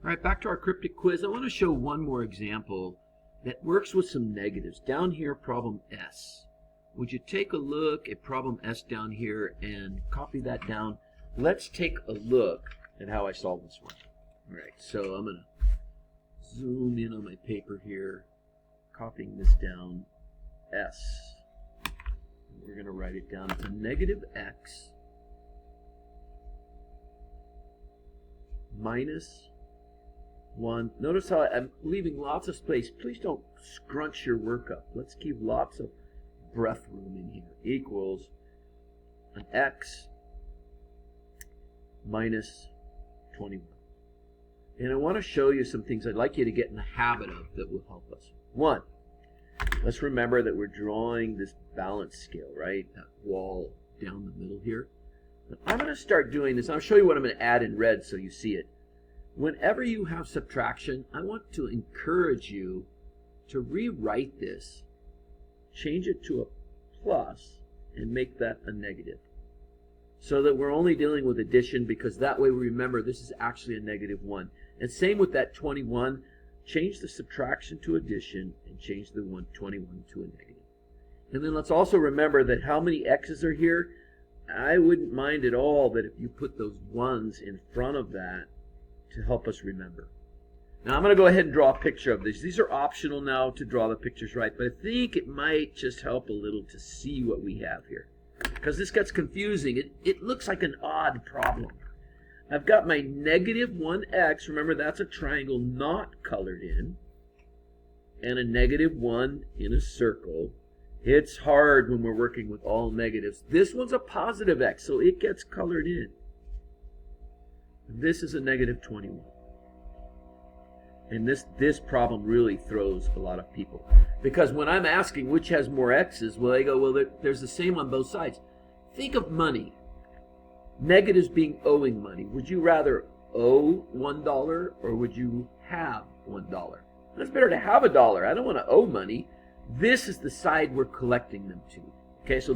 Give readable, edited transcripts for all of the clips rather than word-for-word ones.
All right, back to our cryptic quiz. I want to show one more example that works with some negatives. Down here, problem S. Would you take a look at problem S down here and copy that down? Let's take a look at how I solve this one. All right, so I'm going to zoom in on my paper here, copying this down, S. We're going to write it down as a negative x minus 1. Notice how I'm leaving lots of space. Please don't scrunch your work up. Let's keep lots of breath room in here. Equals an x minus 21. And I want to show you some things I'd like you to get in the habit of that will help us. 1, let's remember that we're drawing this balance scale, right? That wall down the middle here. I'm going to start doing this. I'll show you what I'm going to add in red so you see it. Whenever you have subtraction, I want to encourage you to rewrite this, change it to a plus, and make that a negative. So that we're only dealing with addition, because that way we remember this is actually a negative 1. And same with that 21, change the subtraction to addition and change the 21 to a negative. And then let's also remember that how many x's are here? I wouldn't mind at all that if you put those 1s in front of that to help us remember. Now I'm going to go ahead and draw a picture of this. These are optional now to draw the pictures right, but I think it might just help a little to see what we have here. Because this gets confusing. It looks like an odd problem. I've got my negative 1x, remember that's a triangle not colored in, and a negative 1 in a circle. It's hard when we're working with all negatives. This one's a positive x, so it gets colored in. This is a negative 21. And this problem really throws a lot of people. Because when I'm asking which has more x's, well, they go, well, there's the same on both sides. Think of money. Negatives being owing money. Would you rather owe $1 or would you have $1? It's better to have $1. I don't want to owe money. This is the side we're collecting them to. Okay, so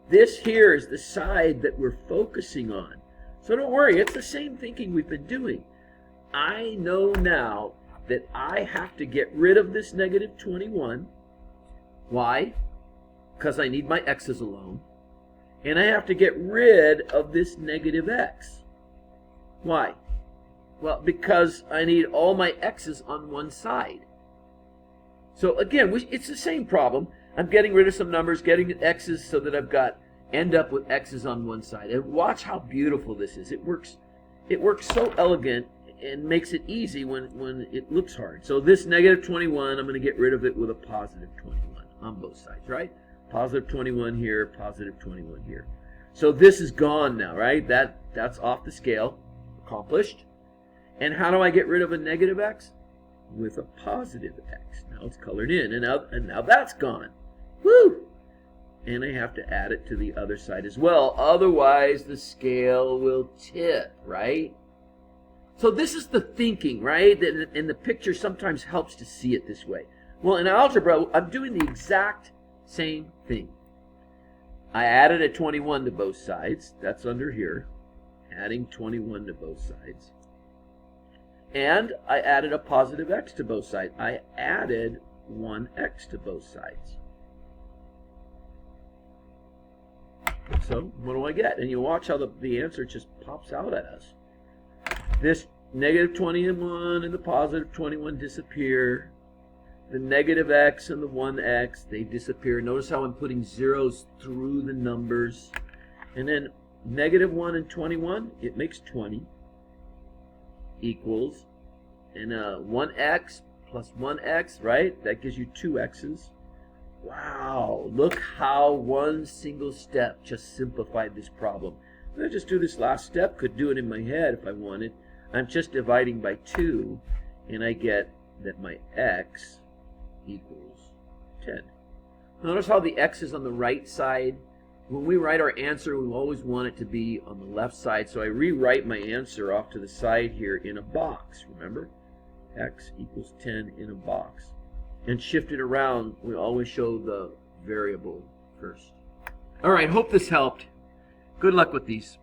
this here is the side that we're focusing on. So don't worry, it's the same thinking we've been doing. I know now that I have to get rid of this negative 21. Why? Because I need my x's alone. And I have to get rid of this negative x. Why? Well, because I need all my x's on one side. So again, it's the same problem. I'm getting rid of some numbers, getting x's so that end up with x's on one side. And watch how beautiful this is. It works so elegant and makes it easy when it looks hard. So this negative 21, I'm going to get rid of it with a positive 21 on both sides, right? Positive 21 here, positive 21 here. So this is gone now, right? That's off the scale. Accomplished. And how do I get rid of a negative x? With a positive x. Now it's colored in, and now that's gone. Woo! And I have to add it to the other side as well. Otherwise, the scale will tip, right? So this is the thinking, right? And the picture sometimes helps to see it this way. Well, in algebra, I'm doing the exact same thing. I added a 21 to both sides. That's under here. Adding 21 to both sides. And I added a positive x to both sides. I added 1x to both sides. So what do I get? And you watch how the answer just pops out at us. This negative 21 and the positive 21 disappear. The negative x and the 1x, they disappear. Notice how I'm putting zeros through the numbers. And then negative 1 and 21, it makes 20 equals, and 1x plus 1x, right? That gives you 2 x's. Wow, look how one single step just simplified this problem. I'm going to just do this last step. Could do it in my head if I wanted. I'm just dividing by 2, and I get that my x equals 10. Notice how the x is on the right side. When we write our answer, we always want it to be on the left side. So I rewrite my answer off to the side here in a box. Remember? X equals 10 in a box. And shift it around. We always show the variable first. All right, hope this helped. Good luck with these.